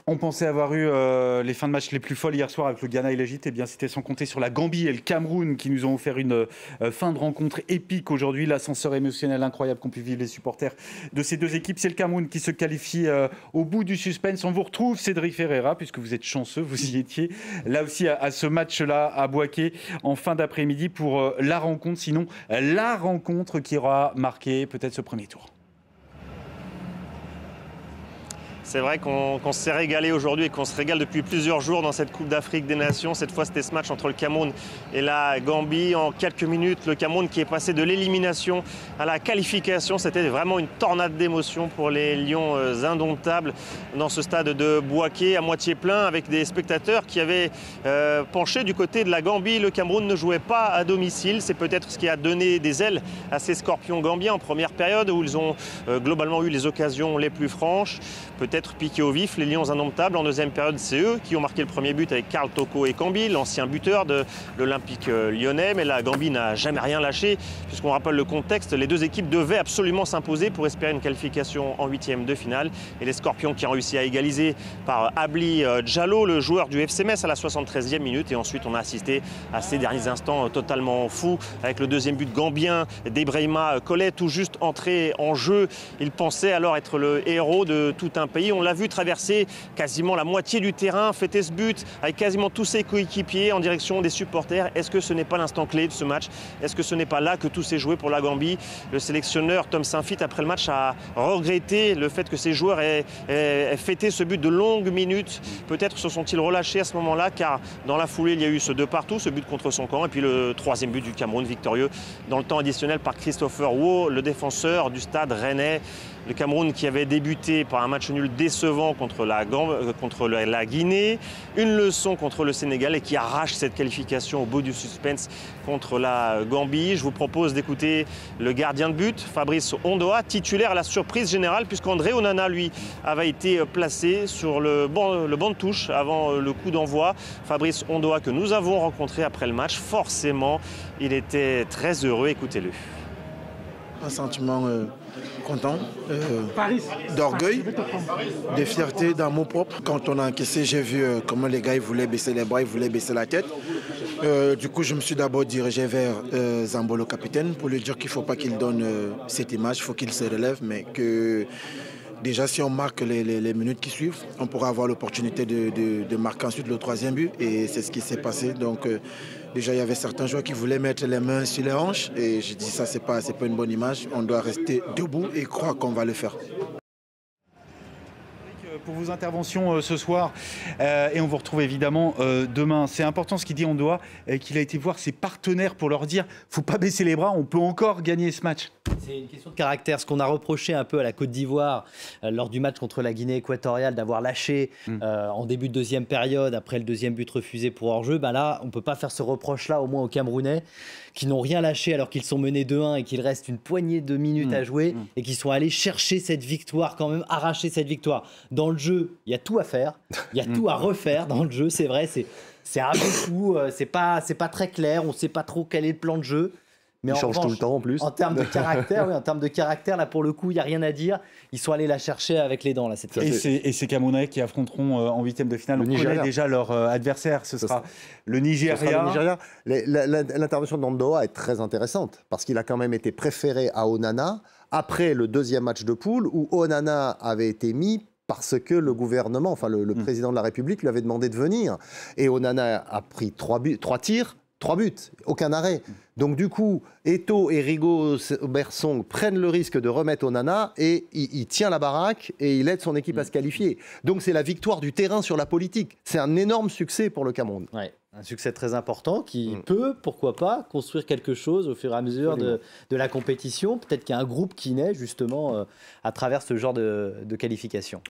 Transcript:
On pensait avoir eu les fins de match les plus folles hier soir avec le Ghana et l'Égypte. Eh bien, c'était sans compter sur la Gambie et le Cameroun qui nous ont offert une fin de rencontre épique aujourd'hui. L'ascenseur émotionnel incroyable qu'ont pu vivre les supporters de ces deux équipes. C'est le Cameroun qui se qualifie au bout du suspense. On vous retrouve, Cédric Ferreira, puisque vous êtes chanceux, vous y étiez là aussi à ce match-là à Bouaké en fin d'après-midi pour la rencontre. Sinon, la rencontre qui aura marqué peut-être ce premier tour. C'est vrai qu'on s'est régalé aujourd'hui et qu'on se régale depuis plusieurs jours dans cette Coupe d'Afrique des Nations. Cette fois, c'était ce match entre le Cameroun et la Gambie. En quelques minutes, le Cameroun qui est passé de l'élimination à la qualification. C'était vraiment une tornade d'émotions pour les Lions indomptables dans ce stade de Bouaké, à moitié plein, avec des spectateurs qui avaient penché du côté de la Gambie. Le Cameroun ne jouait pas à domicile. C'est peut-être ce qui a donné des ailes à ces Scorpions gambiens en première période, où ils ont globalement eu les occasions les plus franches. Peut-être piqué au vif, les Lions indomptables. En deuxième période, c'est eux qui ont marqué le premier but avec Karl Toko et Kambi, l'ancien buteur de l'Olympique lyonnais. Mais la Gambie n'a jamais rien lâché, puisqu'on rappelle le contexte. Les deux équipes devaient absolument s'imposer pour espérer une qualification en huitième de finale. Et les Scorpions qui ont réussi à égaliser par Abli Diallo, le joueur du FC Metz, à la 73e minute. Et ensuite, on a assisté à ces derniers instants totalement fous, avec le deuxième but gambien d'Ebrahima Collet, tout juste entré en jeu. Il pensait alors être le héros de tout un pays. On l'a vu traverser quasiment la moitié du terrain, fêter ce but avec quasiment tous ses coéquipiers en direction des supporters. Est-ce que ce n'est pas l'instant clé de ce match? Est-ce que ce n'est pas là que tout s'est joué pour la Gambie? Le sélectionneur Tom Saintfiet, après le match, a regretté le fait que ses joueurs aient fêté ce but de longues minutes. Peut-être se sont-ils relâchés à ce moment-là, car dans la foulée, il y a eu ce 2-2, ce but contre son camp, et puis le troisième but du Cameroun victorieux dans le temps additionnel par Christopher Wo, le défenseur du stade rennais. Le Cameroun qui avait débuté par un match nul décevant contre la Guinée, une leçon contre le Sénégal et qui arrache cette qualification au bout du suspense contre la Gambie. Je vous propose d'écouter le gardien de but, Fabrice Ondoa, titulaire à la surprise générale, puisqu'André Onana, lui, avait été placé sur le banc de touche avant le coup d'envoi. Fabrice Ondoa que nous avons rencontré après le match, forcément, il était très heureux. Écoutez-le. Un sentiment content, d'orgueil, de fierté, d'amour propre. Quand on a encaissé, j'ai vu comment les gars ils voulaient baisser les bras, ils voulaient baisser la tête. Du coup, je me suis d'abord dirigé vers Zambolo, capitaine, pour lui dire qu'il ne faut pas qu'il donne cette image, il faut qu'il se relève, mais que déjà, si on marque les minutes qui suivent, on pourra avoir l'opportunité de marquer ensuite le troisième but. Et c'est ce qui s'est passé. Donc, déjà, il y avait certains joueurs qui voulaient mettre les mains sur les hanches. Et j'ai dit, ça, c'est pas une bonne image. On doit rester debout et croire qu'on va le faire. Pour vos interventions ce soir, et on vous retrouve évidemment demain. C'est important ce qu'il dit Ondoa, qu'il a été voir ses partenaires pour leur dire « faut pas baisser les bras, on peut encore gagner ce match ». C'est une question de caractère. Ce qu'on a reproché un peu à la Côte d'Ivoire lors du match contre la Guinée équatoriale, d'avoir lâché en début de deuxième période, après le deuxième but refusé pour hors-jeu, ben là, on ne peut pas faire ce reproche-là, au moins aux Camerounais, qui n'ont rien lâché alors qu'ils sont menés 2-1 et qu'il reste une poignée de minutes à jouer et qui sont allés chercher cette victoire quand même, arracher cette victoire. Dans le jeu, il y a tout à faire, il y a tout à refaire dans le jeu, c'est vrai, c'est un peu fou, c'est pas très clair, on ne sait pas trop quel est le plan de jeu. Mais il change tout le temps en plus. En termes de caractère, oui, en termes de caractère, là pour le coup, il n'y a rien à dire. Ils sont allés la chercher avec les dents là cette fois. Et ces Camerounais qui affronteront en huitième de finale, on connaît déjà leur adversaire. Ce sera le Nigeria. L'intervention d'Ondoa est très intéressante parce qu'il a quand même été préféré à Onana après le deuxième match de poule où Onana avait été mis parce que le gouvernement, enfin le président de la République lui avait demandé de venir. Et Onana a pris 3 tirs. 3 buts, aucun arrêt. Donc du coup, Eto'o et Rigo Bersong prennent le risque de remettre Onana et il tient la baraque et il aide son équipe à se qualifier. Donc c'est la victoire du terrain sur la politique. C'est un énorme succès pour le Cameroun. Ouais, un succès très important qui peut, pourquoi pas, construire quelque chose au fur et à mesure de la compétition. Peut-être qu'il y a un groupe qui naît justement à travers ce genre de qualification.